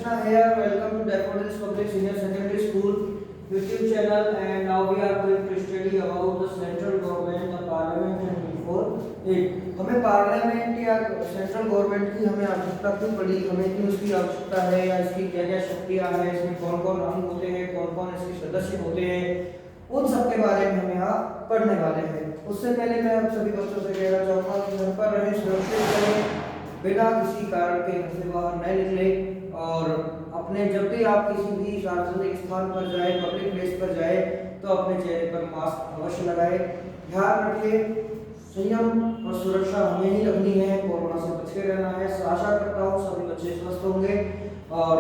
Krishna here. Welcome to Daffodils Public Senior Secondary School YouTube channel, and now we are going to study about the central government, the parliament and before it. हमें parliament या central government की हमें आवश्यकता क्यों पड़ी, हमें क्यों इसकी आवश्यकता है या इसकी क्या क्या शक्तियाँ हैं, इसमें कौन कौन अंग होते हैं, कौन कौन इसके सदस्य होते हैं, उन सब के बारे में हम यहाँ पढ़ने वाले हैं। उससे पहले मैं आप सभी बच्चों से कहना चाहूँगा कि घर पर रहें, सुरक्षित रहें, बिना किसी कारण के घर से बाहर न निकले, और अपने जब भी आप किसी भी सार्वजनिक स्थान पर जाए, पब्लिक प्लेस पर जाए, तो अपने चेहरे पर मास्क अवश्य लगाए। ध्यान रखिए, संयम और सुरक्षा हमें ही रखनी है, कोरोना से बच के रहना है। आशा करता हूँ सभी बच्चे स्वस्थ होंगे और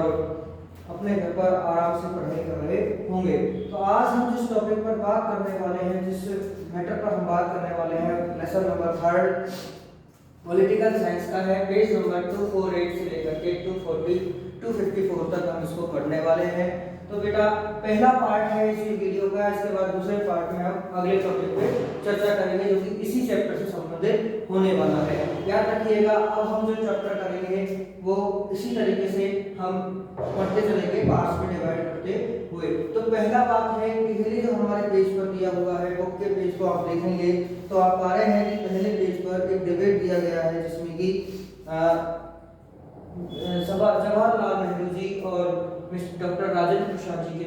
अपने घर पर आराम से पढ़ाई कर रहे होंगे। तो आज हम जिस टॉपिक पर बात करने वाले हैं, जिस मैटर पर हम बात करने वाले हैं, लेसन नंबर 3 पॉलिटिकल साइंस का है। पेज नंबर 248 से लेकर के 254 तक हम इसको पढ़ने वाले हैं। तो बेटा पहला पार्ट है इस वीडियो का, इसके बाद दूसरे पार्ट में हम अगले टॉपिक पे चर्चा करेंगे जो कि इसी चैप्टर से संबंधित होने वाला है। याद रखिएगा, अब हम जो चैप्टर करेंगे वो इसी तरीके से हम पढ़ते चलेंगे, पार्ट्स में डिवाइड करते हुए। तो पहला बात है, पहले जो हमारे पेज पर दिया हुआ है, बुक के पेज को आप देखेंगे तो आप पा रहे हैं कि पहले पेज पर एक डिबेट दिया गया है जिसमें कि जवाहरलाल नेहरू जी और डॉक्टर राजेंद्र प्रसाद जी के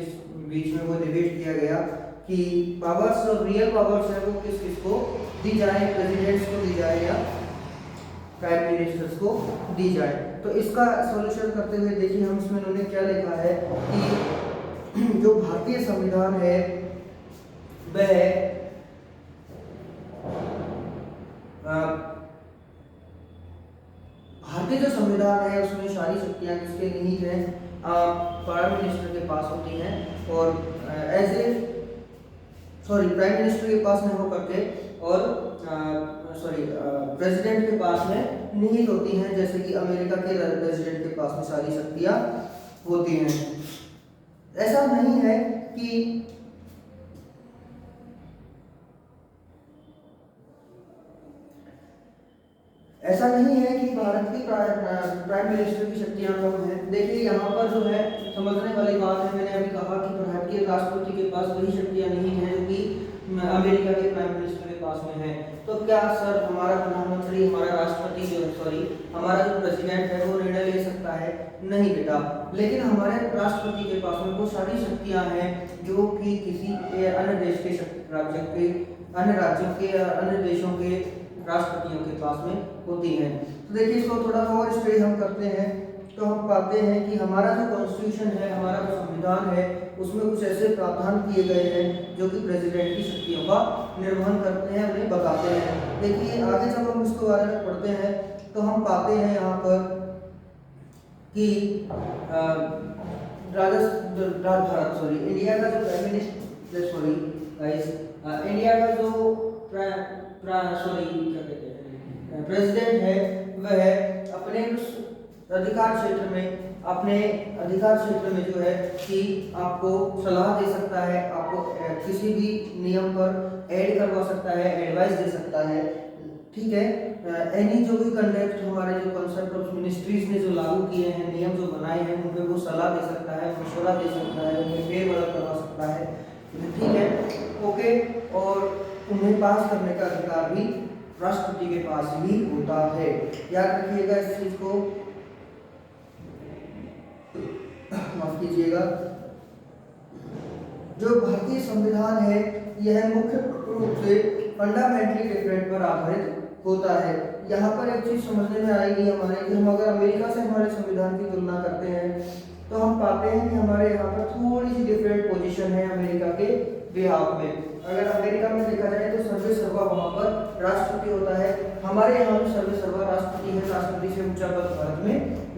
बीच में वो डिबेट किया गया कि पावर्स और रियल पावर्स है वो किस किस को दी जाए, प्रेसिडेंट्स को दी जाए या प्राइम मिनिस्टर्स को दी जाए। तो इसका सॉल्यूशन करते हुए देखिए हम इसमें उन्होंने क्या लिखा है कि जो भारतीय संविधान है वह भारतीय जो संविधान है उसमें सारी शक्तियां किसके निहित हैं, प्राइम मिनिस्टर के पास होती हैं, और प्राइम मिनिस्टर के पास नहीं हो करके और प्रेसिडेंट के पास में निहित होती हैं, जैसे कि अमेरिका के प्रेसिडेंट के पास में सारी शक्तियां होती हैं। ऐसा नहीं है कि भारत की प्राइम मिनिस्टर की शक्तियां कम हैं। देखिए यहाँ पर जो है समझने वाली बात है, मैंने अभी कहा कि भारत के राष्ट्रपति के पास वही शक्तियां नहीं है जो कि अमेरिका के प्राइम मिनिस्टर के पास में है। तो क्या सर हमारा प्रधानमंत्री, हमारा राष्ट्रपति हमारा जो प्रेसिडेंट है वो निर्णय ले सकता है? नहीं बेटा, लेकिन हमारे राष्ट्रपति के पास में वो सारी शक्तियां हैं जो कि किसी अन्य देश के राज्यों के अन्य देशों के राष्ट्रपतियों के पास में होती हैं। तो देखिए इसको थोड़ा और स्टडी हम करते हैं तो हम पाते हैं कि हमारा जो कॉन्स्टिट्यूशन है, हमारा जो संविधान है, उसमें कुछ ऐसे प्रावधान किए गए हैं जो कि प्रेसिडेंट की शक्तियों का निर्वहन करते हैं, उन्हें बताते हैं। देखिए आगे जब हम इसके बारे में पढ़ते हैं तो हम पाते हैं यहाँ पर कि इंडिया का जो प्राइम मिनिस्टर इंडिया का जो प्रेसिडेंट है वह अपने अधिकार क्षेत्र में जो है कि आपको सलाह दे सकता है, आपको किसी भी नियम पर ऐड करवा सकता है, एडवाइस दे सकता है, ठीक है। एनी जो भी कंडक्ट हमारे जो कॉन्सेप्ट ऑफ मिनिस्ट्रीज ने जो लागू किए हैं, नियम जो बनाए हैं, उन पे वो सलाह दे सकता है, मशवरा दे सकता है, उन्हें फेरबदल करवा सकता है, ठीक है, ओके। और उन्हें पास करने का अधिकार भी राष्ट्रपति के पास ही होता है। याद रखिएगा इस चीज को, माफ कीजिएगा। जो भारतीय संविधान है यह मुख्य रूप से फंडामेंटली डिफरेंट पर आधारित होता है। यहाँ पर एक चीज समझने में आएगी हमारे कि हम अगर अमेरिका से हमारे संविधान की तुलना करते हैं तो हम पाते हैं कि हमारे यहाँ पर थोड़ी सी डिफरेंट पोजीशन है अमेरिका के बिहाफ में। अगर अमेरिका में देखा जाए तो सर्वे सर्वा वहाँ पर राष्ट्रपति होता है, हमारे यहाँ भी सर्वे सर्वा राष्ट्रपति है, राष्ट्रपति से ऊंचा पद भारत में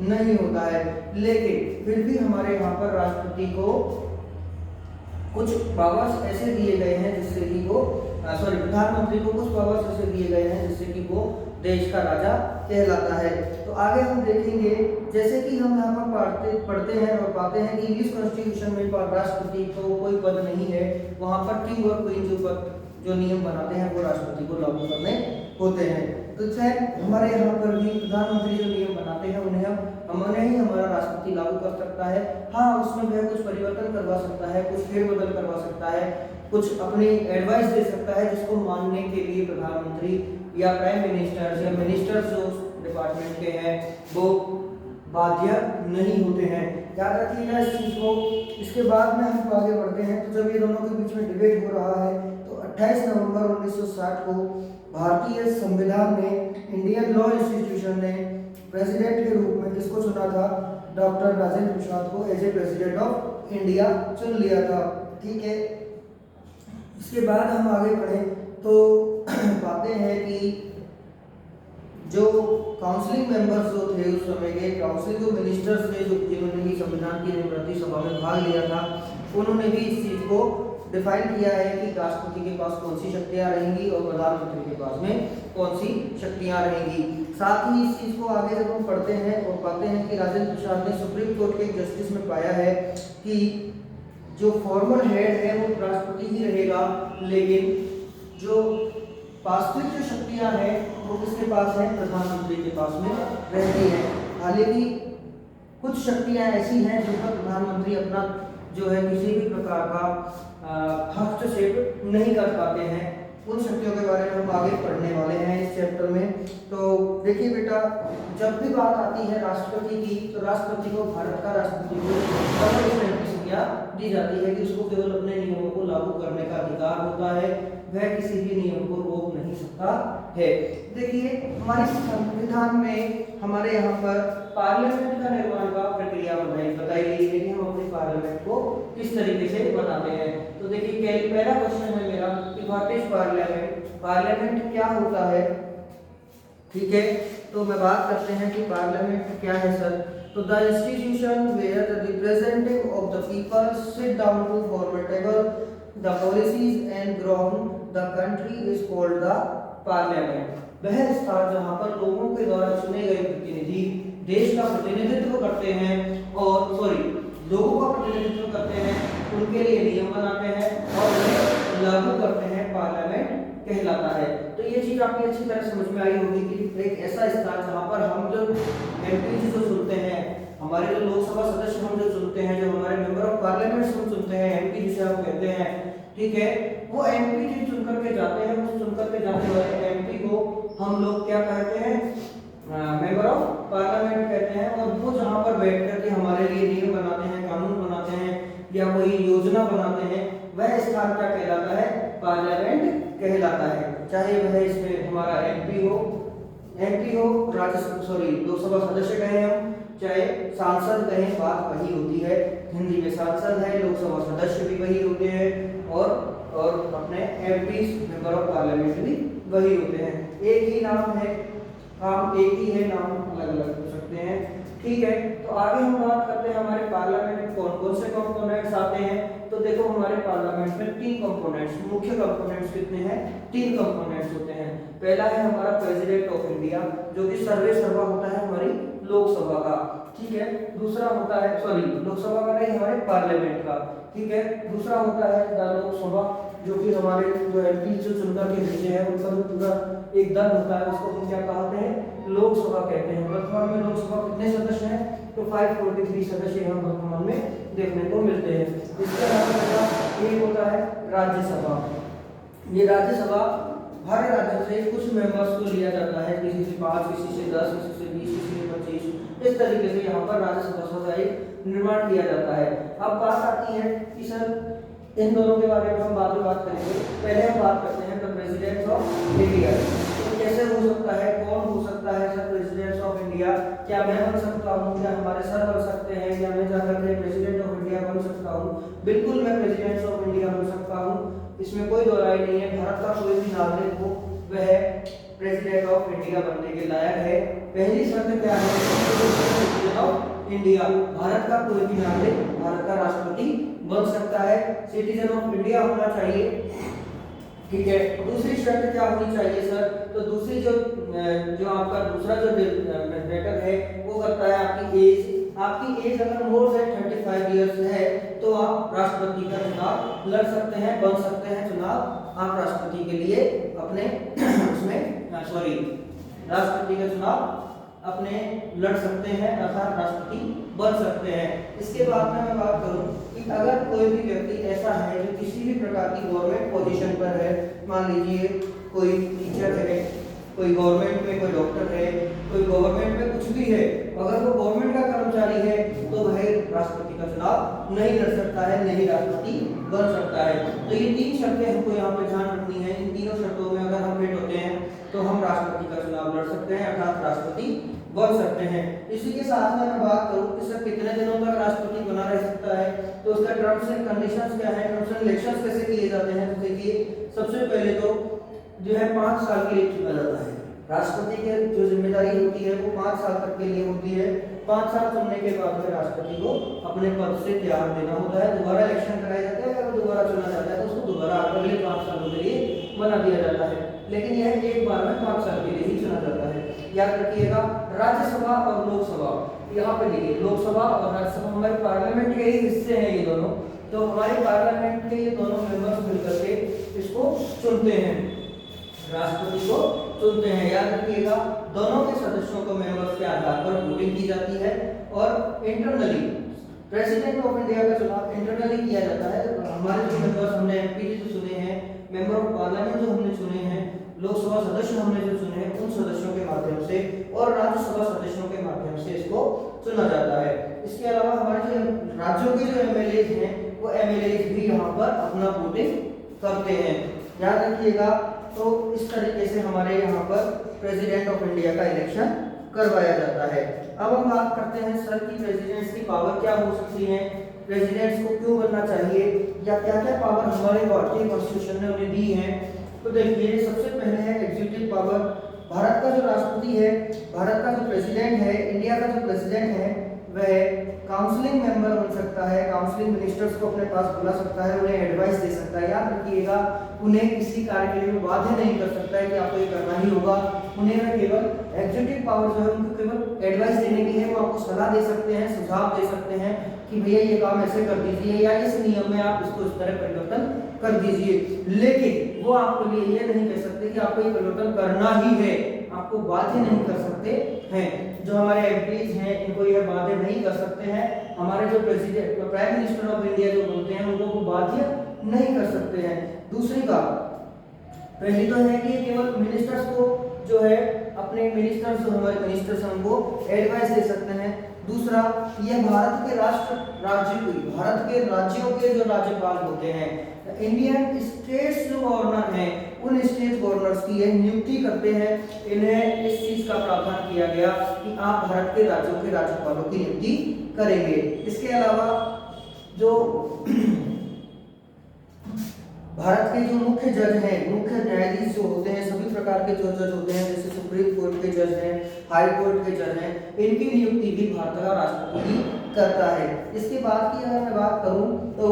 नहीं होता है। लेकिन फिर भी हमारे यहाँ पर राष्ट्रपति को कुछ पावर्स ऐसे दिए गए हैं जिससे कि वो प्रधानमंत्री को कुछ पावर्स ऐसे दिए गए हैं जिससे कि वो देश का राजा कहलाता है। तो आगे हम देखेंगे, जैसे कि हम यहाँ पर पढ़ते हैं और पाते हैं कि इंग्लिश कॉन्स्टिट्यूशन में राष्ट्रपति तो कोई पद नहीं है, वहाँ पर किंग और क्वीन जो पद जो नियम बनाते हैं वो राष्ट्रपति को लागू करने होते हैं। तो चाहे हमारे यहाँ पर भी प्रधानमंत्री जो नियम बनाते हैं उन्हें हमने ही हमारा राष्ट्रपति लागू कर सकता है। हाँ, उसमें वह कुछ परिवर्तन करवा सकता है, कुछ फेरबदल करवा सकता है, कुछ अपनी एडवाइस दे सकता है, जिसको मानने के लिए प्रधानमंत्री या प्राइम मिनिस्टर्स या मिनिस्टर्स जो डिपार्टमेंट के हैं वो बाध्य नहीं होते हैं। याद रखिएगा इस चीज को। इसके बाद में हम आगे बढ़ते हैं। तो जब ये दोनों के बीच में डिबेट हो रहा है तो 28 नवंबर 1960 को भारतीय संविधान में इंडियन लॉ इंस्टीट्यूशन ने प्रेसिडेंट के रूप में किसको चुना था? डॉक्टर राजेंद्र प्रसाद को as a president of India चुन लिया था। ठीक है, इसके बाद हम आगे बढ़े तो पाते हैं कि जो काउंसिलिंग मेंबर्स जो थे उस समय के काउंसिल जो मिनिस्टर्स थे जो जिन्होंने भी संविधान की निर्माण सभा में भाग लिया था, उन्होंने भी इस चीज को डिफाइन किया है कि राष्ट्रपति के पास कौन सी शक्तियां रहेंगी और प्रधानमंत्री के पास में कौन सी शक्तियां रहेंगी। साथ ही इस चीज को आगे जब हम पढ़ते हैं और पाते हैं कि राजेंद्र प्रसाद ने सुप्रीम कोर्ट के जस्टिस में पाया है कि जो फॉर्मल हेड है वो राष्ट्रपति ही रहेगा, लेकिन जो वास्तविक जो शक्तियां हैं वो किसके पास है? प्रधानमंत्री के पास में रहती है। हालांकि कुछ शक्तियां ऐसी हैं जिन पर प्रधानमंत्री अपना जो है किसी भी प्रकार का हस्तक्षेप नहीं कर पाते हैं। उन शक्तियों के बारे में हम आगे पढ़ने वाले हैं इस चैप्टर में। तो देखिए बेटा, जब भी बात आती है राष्ट्रपति की तो राष्ट्रपति को, भारत का राष्ट्रपति को दी जाती है कि उसको केवल अपने नियमों को लागू करने का अधिकार होता है, वह किसी भी नियम को रोक नहीं सकता है। देखिए हमारे संविधान में हमारे यहाँ पर पार्लियामेंट का निर्माण का प्रक्रिया बताई गई है कि हम अपने पार्लियामेंट को किस तरीके से बनाते हैं। तो देखिए पहला क्वेश्चन है मेरा कि व्हाट इज पार्लियामेंट? पार्लियामेंट क्या होता है? ठीक है, तो मैं बात करते हैं कि पार्लियामेंट क्या है सर। तो the institution where the representative of the people sit down to formulate the policies and ground the country is called the parliament. वह स्थान जहां पर लोगों के द्वारा चुने गए प्रतिनिधि देश का प्रतिनिधित्व करते हैं और लोगों का प्रतिनिधित्व करते हैं, उनके लिए नियम बनाते हैं और उन्हें लागू करते हैं, पार्लियामेंट कहलाता है। तो ये चीज आपकी अच्छी तरह समझ में आई होगी कि एक ऐसा स्थान जहां पर हम जो एमपी जो चुनते हैं, हमारे जो लोकसभा सदस्य हम जो चुनते हैं, जो हमारे मेंबर ऑफ पार्लियामेंट हम चुनते हैं, एमपी जिसे हम कहते हैं, ठीक है, वो एमपी जो चुन करके जाते हैं, उस चुन करके जाने वाले एमपी को हम लोग क्या कहते हैं? मेंबर ऑफ पार्लियामेंट कहते हैं। और वो जहां पर बैठ करके हमारे लिए नियम बनाते हैं, कानून बनाते हैं या कोई योजना बनाते हैं, वह स्थान क्या कहलाता है? पार्लियामेंट कहलाता है। चाहे वह इसमें हमारा एमपी हो, लोकसभा सदस्य कहें हम, चाहे सांसद कहें, बात वही होती है। हिंदी में सांसद है, लोकसभा सदस्य भी वही होते हैं और अपने एमपी मेंबर ऑफ पार्लियामेंट भी वही होते हैं। एक ही नाम है, काम एक ही है, नाम अलग अलग हो सकते हैं। ठीक है, तो आगे हम बात करते हैं हमारे पार्लियामेंट में कौन कौन से कंपोनेंट्स आते हैं। तो देखो हमारे पार्लियामेंट में 3 कंपोनेंट्स, मुख्य कंपोनेंट्स कितने हैं? 3 कंपोनेंट्स होते हैं। पहला है हमारा प्रेसिडेंट ऑफ इंडिया, जो कि सर्वे सर्वा होता है हमारी लोकसभा का। ठीक है, दूसरा होता है लोकसभा का नहीं, हमारे पार्लियामेंट का। ठीक है, दूसरा होता है लोकसभा, जो कि हमारे जो एमपी जो चुनकर के भेजे हैं उनका जो पूरा एक दल होता है, उसको हम क्या कहते हैं? लोकसभा कहते हैं। वर्तमान में लोकसभा कितने सदस्य हैं? तो 543 सदस्य हम वर्तमान में देखने को मिलते हैं। इसके अलावा एक होता है राज्यसभा। ये राज्यसभा हर राज्य से कुछ मेंबर्स को लिया जाता है, किसी से 5, किसी से 10, किसी से 20, किसी से 25, इस तरीके से यहाँ पर राज्यसभा का एक निर्माण किया जाता है। अब बात आती है कि सर इन दोनों के बारे में हम बाद में बात करेंगे, पहले हम बात करते हैं द प्रेसिडेंट ऑफ इंडिया। तो कैसे हो सकता है, कौन हो सकता है सर प्रेसिडेंट ऑफ इंडिया? क्या मैं बन सकता हूँ? क्या हमारे सर बन सकते हैं? क्या मैं जाकर के प्रेसिडेंट ऑफ इंडिया बन सकता हूँ? बिल्कुल मैं प्रेसिडेंट ऑफ इंडिया बन सकता हूँ, इसमें कोई दो राय नहीं है। भारत का कोई भी नागरिक हो वह प्रेसिडेंट ऑफ इंडिया बनने के लायक है। पहली शर्त क्या है? प्रेसिडेंट ऑफ इंडिया, भारत का कोई भी नागरिक भारत का राष्ट्रपति बन सकता है, सिटीजन ऑफ इंडिया होना चाहिए। ठीक है, दूसरी शर्त क्या होनी चाहिए सर? तो दूसरी जो आपका दूसरा जो मैटर है वो करता है आपकी एज। आपकी एज अगर मोर देन 35 इयर्स है तो आप राष्ट्रपति का चुनाव लड़ सकते हैं, बन सकते हैं, चुनाव आप राष्ट्रपति के लिए अपने उसमें राष्ट्रपति का चुनाव अपने लड़ सकते हैं, अर्थात राष्ट्रपति बन सकते हैं। इसके बाद में मैं बात करूं कि अगर कोई भी व्यक्ति ऐसा है जो किसी भी प्रकार की गवर्नमेंट पोजीशन पर है, मान लीजिए कोई टीचर है, कोई गवर्नमेंट में कोई डॉक्टर है, कोई गवर्नमेंट में कुछ भी है, अगर वो गवर्नमेंट का कर्मचारी है तो वह राष्ट्रपति का चुनाव नहीं लड़ सकता है, नहीं राष्ट्रपति बन सकता है। तो ये 3 शर्तें हमको यहाँ पे ध्यान रखनी है। इन तीनों शर्तों में अगर हम फिट होते हैं तो हम राष्ट्रपति का चुनाव लड़ सकते हैं, अर्थात राष्ट्रपति बन सकते हैं। इसी के साथ में मैं बात करूं कि सर कितने दिनों तक राष्ट्रपति बना रह सकता है, तो उसका टर्म्स एंड कंडीशंस क्या है, टर्म्स एंड इलेक्शंस कैसे किए जाते हैं। तो देखिए सबसे पहले तो जो है 5 साल के लिए चुना जाता है। राष्ट्रपति की जो जिम्मेदारी होती है वो 5 साल तक के लिए होती है। 5 साल चुनने के बाद में राष्ट्रपति को अपने पद से त्याग देना होता है, दोबारा इलेक्शन कराए जाते हैं। अगर दोबारा चुना जाता है तो उसको दोबारा अगले 5 सालों के लिए बना दिया जाता है, लेकिन यह एक बार में 5 साल के लिए ही चुना जाता है। याद रखिएगा, राज्यसभा और लोकसभा, यहाँ पे देखिए लोकसभा और राज्यसभा हमारे पार्लियामेंट के ही हिस्से हैं ये दोनों। तो हमारे पार्लियामेंट के ये दोनों मेंबर्स मिलकर के इसको चुनते हैं, राष्ट्रपति को चुनते हैं। याद रखिएगा, दोनों के सदस्यों को मेंबर्स के आधार पर वोटिंग की जाती है और इंटरनली प्रेसिडेंट ऑफ इंडिया का चुनाव इंटरनली किया जाता है। हमारे जो मेंबर्स हमने एमपी जो चुने हैं, मेंबर ऑफ पार्लियामेंट जो हमने चुने हैं, लोकसभा सदस्य हमने जो चुने हैं, उन सदस्यों के माध्यम से और राज्यसभा सदस्यों के माध्यम से इसको चुना जाता है। इसके अलावा हमारे जो राज्यों के जो एमएलए हैं वो एमएलए भी यहाँ पर अपना वोटिंग करते हैं। याद रखिएगा, तो इस तरीके से हमारे यहाँ पर प्रेसिडेंट ऑफ इंडिया का इलेक्शन करवाया जाता है। अब हम बात करते हैं सर की प्रेसिडेंट्स की पावर क्या हो सकती है, प्रेसिडेंट्स को क्यों बनना चाहिए, या क्या क्या पावर हमारे भारतीय कॉन्स्टिट्यूशन ने उन्हें दी है। तो देखिए सबसे पहले है एग्जीक्यूटिव पावर। भारत का जो राष्ट्रपति है, भारत का जो प्रेसिडेंट है, इंडिया का जो प्रेसिडेंट है, वह काउंसलिंग मेंबर बन सकता है, काउंसलिंग मिनिस्टर्स को अपने पास बुला सकता है, उन्हें एडवाइस दे सकता है। याद रखिएगा, उन्हें किसी कार्य के लिए बाध्य नहीं कर सकता है कि आपको ये करना ही होगा। उन्हें केवल एग्जीक्यूटिव पावर जो है उनको केवल एडवाइस देने की है, वो आपको सलाह दे सकते हैं, सुझाव दे सकते हैं कि भैया ये काम ऐसे कर दीजिए, या इस नियम में आप इसको इस तरह परिवर्तन कर दीजिए। लेकिन वो आपके लिए ये नहीं कह सकते कि आपको ये परिवर्तन करना ही है, आपको बाध्य नहीं कर सकते हैं। जो हमारे एमपीज हैं इनको यह बाध्य नहीं कर सकते हैं। हमारे जो president prime minister of India जो बोलते हैं उनको वो बाध्य नहीं कर सकते हैं। दूसरी बात, पहली तो है कि केवल मिनिस्टर्स को जो है अपने मिनिस्टर्स जो हमारे मिनिस्टर्स हैं उनको एडवाइस दे सकते हैं। दूसरा, ये भारत के भारत के राज्यों के जो राज्यपाल होते हैं, इंडियन स्टेट्स जो गवर्नर हैं, उन स्टेट गवर्नर्स की यह नियुक्ति करते हैं। इन्हें इस चीज का प्रावधान किया गया कि आप भारत के राज्यों के राज्यपालों की नियुक्ति करेंगे। इसके अलावा जो भारत के जो मुख्य जज हैं, मुख्य न्यायाधीश जो होते हैं, सभी प्रकार के जो जज होते हैं, जैसे सुप्रीम कोर्ट के जज हैं, हाई कोर्ट के जज हैं, इनकी नियुक्ति भी भारत का राष्ट्रपति करता है। इसके बाद की अगर मैं बात करूं तो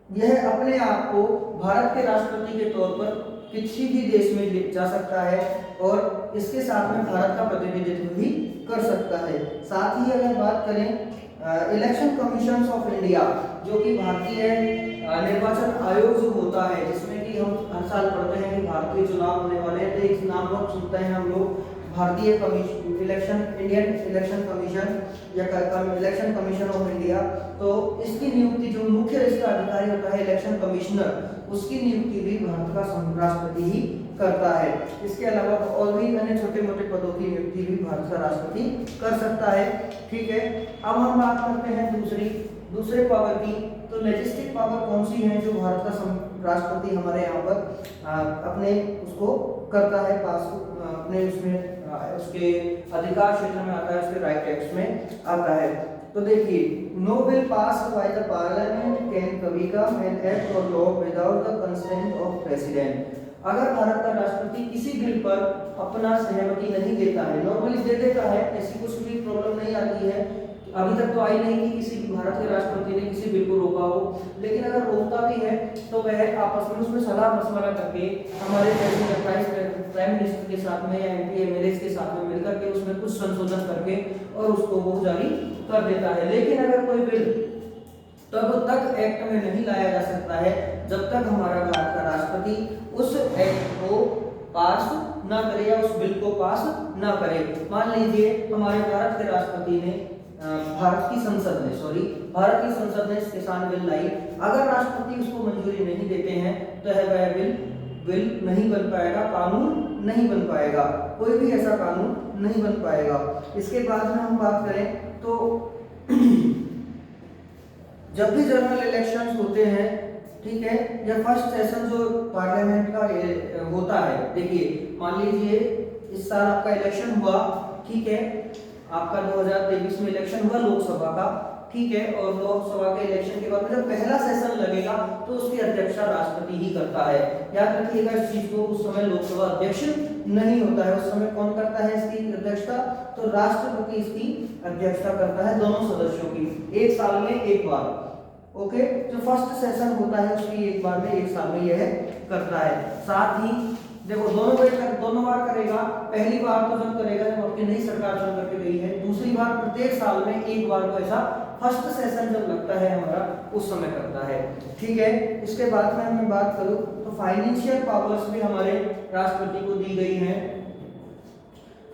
यह अपने आप को भारत के राष्ट्रपति के तौर पर किसी भी देश में ले जा सकता है और इसके साथ में भारत का प्रतिनिधित्व भी कर सकता है। साथ ही अगर बात करें इलेक्शन कमीशन ऑफ इंडिया, जो कि भारतीय निर्वाचन आयोग जो होता है, जिसमें कि हम हर साल पढ़ते हैं कि भारतीय चुनाव होने वाले हैं, तो एक नाम बहुत सुनते हैं हम लोग, भारतीय इंडियन इलेक्शन कमीशन या इलेक्शन कमीशन ऑफ इंडिया। तो इसकी नियुक्ति जो मुख्य इसका अधिकारी होता है इलेक्शन कमिश्नर, उसकी नियुक्ति भी भारत का राष्ट्रपति ही करता है। इसके अलावा और भी अन्य छोटे मोटे पदों की नियुक्ति भी भारत का राष्ट्रपति कर सकता है। ठीक है, अब हम बात करते हैं दूसरे पावर की। तो लेजिस्लेटिव पावर कौन सी है जो भारत का राष्ट्रपति हमारे यहाँ पर अपने उसको करता है, पास अपने उसमें उसके अधिकार क्षेत्र में आता है, उसके राइट एक्ट में आता है। तो देखिए, no bill passed by the parliament can कभी कम एन एक्ट और law without the consent of president. अगर भारत का राष्ट्रपति किसी बिल पर अपना सहमति नहीं देता है, नॉर्मली दे देता है, ऐसी कुछ भी प्रॉब्लम नहीं आती है, अभी तक तो आई नहीं कि किसी भारत के राष्ट्रपति ने किसी बिल को रोका हो, लेकिन अगर रोकता भी है तो वह आपस में उसमें सलाह मशवरा करके हमारे प्राइम मिनिस्टर के साथ में या एमपी एमएलए के साथ में मिलकर के उसमें कुछ संशोधन करके और उसको वो जारी कर देता है। लेकिन अगर कोई बिल तब तक एक्ट में नहीं लाया जा सकता है जब तक हमारा भारत का राष्ट्रपति उस एक्ट को पास ना करे या उस बिल को पास ना करे। मान लीजिए हमारे भारत के राष्ट्रपति ने भारत की संसद ने किसान बिल लाई, अगर राष्ट्रपति उसको मंजूरी नहीं देते हैं तो वह बिल नहीं बन पाएगा, कानून नहीं बन पाएगा, कोई भी ऐसा कानून नहीं बन पाएगा। इसके बाद में हम बात करें तो जब भी जनरल इलेक्शंस होते हैं, ठीक है, या फर्स्ट सेशन जो पार्लियामेंट का होता है, देखिए मान लीजिए इस साल आपका इलेक्शन हुआ, ठीक है, आपका 2023 में इलेक्शन हुआ लोकसभा का, ठीक है, और लोकसभा के इलेक्शन के बाद जब पहला सेशन लगेगा तो उसकी अध्यक्षता राष्ट्रपति ही करता है। याद रखिएगा इस चीज को, उस समय लोकसभा अध्यक्ष नहीं होता है, उस समय कौन करता है इसकी अध्यक्षता, तो राष्ट्रपति इसकी अध्यक्षता करता है दोनों सदस्यों की, एक साल में एक बार। ओके, जो फर्स्ट सेशन होता है उसकी एक बार में, एक साल में यह करता है। साथ ही देखो दोनों बार करेगा, पहली बार तो जब करेगा जब आपकी नई सरकार चुन करके गई है, दूसरी बार प्रत्येक साल में एक बार को ऐसा फर्स्ट सेशन जब लगता है हमारा उस समय करता है, ठीक है। इसके बाद में मैं बात करूं तो फाइनेंशियल पावर्स भी हमारे राष्ट्रपति को दी गई हैं।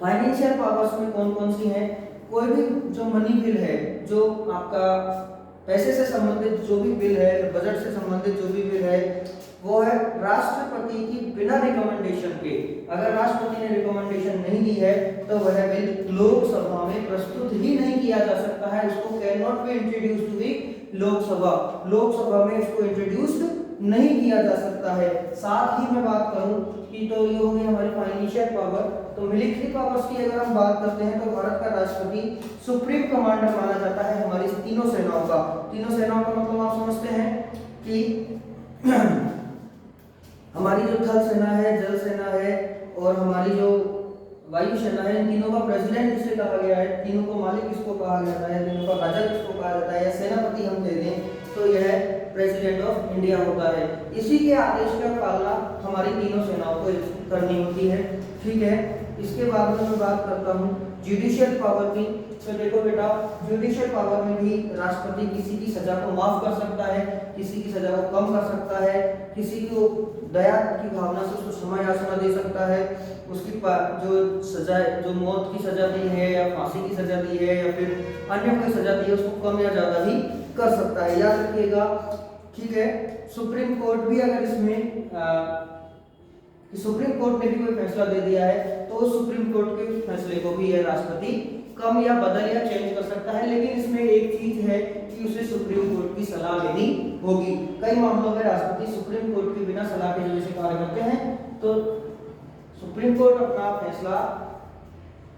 फाइनेंशियल पावर्स में कौन कौन सी हैं, कोई भी जो मनी बिल है, जो आपका पैसे से संबंधित जो भी बिल है, बजट से संबंधित जो भी बिल है, वो है राष्ट्रपति की बिना रिकमेंडेशन के, अगर राष्ट्रपति ने रिकमेंडेशन नहीं दी है तो वह बिल लोकसभा में प्रस्तुत ही नहीं किया जा सकता है, इसको can not be introduce to the Lok Sabha में इसको इंट्रोड्यूस नहीं किया जा सकता है। साथ ही मैं बात करूं कि तो ये होगी हमारी फाइनेंशियल पावर। तो मिलिट्री पावर्स की अगर हम बात करते हैं तो भारत का राष्ट्रपति सुप्रीम कमांडर माना जाता है हमारी तीनों सेनाओं का। तीनों सेनाओं का मतलब आप समझते हैं कि हमारी जो थल सेना है, जल सेना है और हमारी जो वायु सेना है, इन तीनों का प्रेसिडेंट जिसे कहा गया है, तीनों को मालिक किसको कहा जाता है, तीनों का राजा किसको कहा जाता है, या सेनापति हम कह दें तो यह प्रेसिडेंट ऑफ इंडिया होता है। इसी के आदेश का पालना हमारी तीनों सेनाओं को करनी होती है, ठीक है। इसके बाद में मैं बात करता हूँ जुडिशियल पावर की। तो देखो बेटा, जुडिशियल पावर में भी राष्ट्रपति किसी की सजा को माफ कर सकता है, किसी की सजा को कम कर सकता है, किसी को दया की भावना से उसको क्षमा याचना दे सकता है, उसकी जो सजा, जो मौत की सजा दी है या फांसी की सजा दी है या फिर अन्य कोई सजा दी है उसको कम या ज्यादा भी कर सकता है। याद रखिएगा, ठीक है। सुप्रीम कोर्ट भी अगर इसमें सुप्रीम कोर्ट ने भी कोई फैसला दे दिया है तो सुप्रीम कोर्ट के फैसले को भी यह राष्ट्रपति कम या बदल या चेंज कर सकता है, लेकिन इसमें एक चीज है कि उसे सुप्रीम कोर्ट की सलाह लेनी होगी। कई मामलों में राष्ट्रपति सुप्रीम कोर्ट के बिना सलाह के जैसे कार्य करते हैं तो सुप्रीम कोर्ट अपना फैसला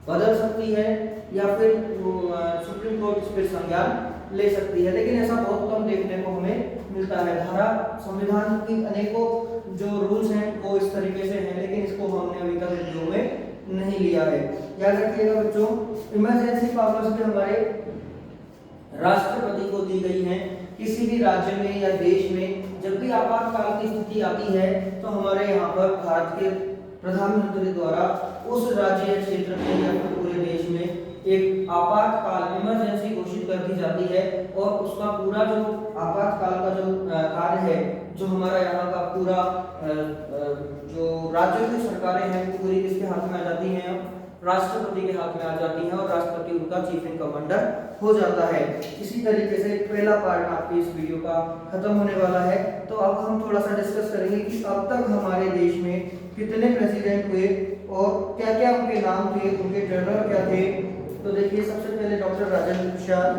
बदल सकती है या फिर सुप्रीम कोर्ट इस पर संज्ञान ले सकती है, लेकिन ऐसा बहुत कम देखने को हमें मिलता है। धारा संविधान की अनेकों जो रूल्स हैं वो इस तरीके से हैं, लेकिन इसको हमने अभी तक वीडियो में नहीं लिया है। याद रखिएगा बच्चों, इमरजेंसी पावर्स भी हमारे राष्ट्रपति को दी गई हैं। किसी भी राज्य में या देश में जब भी आपातकाल की स्थिति आती है तो हमारे यहाँ पर भारत के प्रधानमंत्री द्वारा उस राज्य या क्षेत्र में या पूरे देश में एक आपातकाल इमरजेंसी घोषित कर दी जाती है और उसका पूरा जो आपातकाल का जो कार्य है, जो हमारा यहाँ का पूरा जो राज्यों की सरकारें हैं वो पूरी किसके हाथ में आ जाती हैं, राष्ट्रपति के हाथ में आ जाती हैं और राष्ट्रपति उनका चीफ इन कमांडर हो जाता है। इसी तरीके से पहला पार्ट आपके इस वीडियो का खत्म होने वाला है। तो अब हम थोड़ा सा डिस्कस करेंगे कि अब तक हमारे देश में कितने प्रेसिडेंट हुए और क्या क्या उनके नाम थे, उनके जनरल क्या थे। तो देखिए, सबसे पहले डॉक्टर राजेंद्र प्रसाद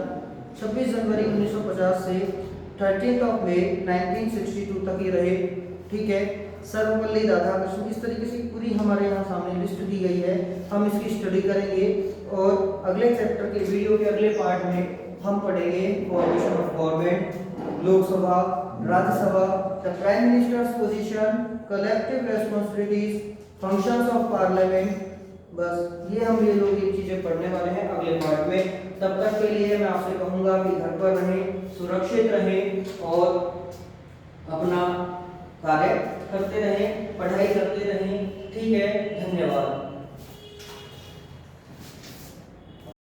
26 जनवरी 1950 से 13 मई 1962 तक ही रहे, ठीक है। सर्वपल्ली राधाकृष्णन, इस तरीके से पूरी हमारे यहाँ सामने लिस्ट दी गई है, हम इसकी स्टडी करेंगे और अगले चैप्टर के वीडियो के अगले पार्ट में हम पढ़ेंगे formation of government, Lok Sabha, Rajya Sabha, the prime ministers position, collective responsibilities, functions of parliament. बस ये लोग ये चीजें पढ़ने वाले हैं अगले पार्ट में। तब तक के लिए मैं आपसे कहूंगा कि घर पर रहें, सुरक्षित रहें और अपना कार्य करते रहें, पढ़ाई करते रहें, ठीक है। धन्यवाद।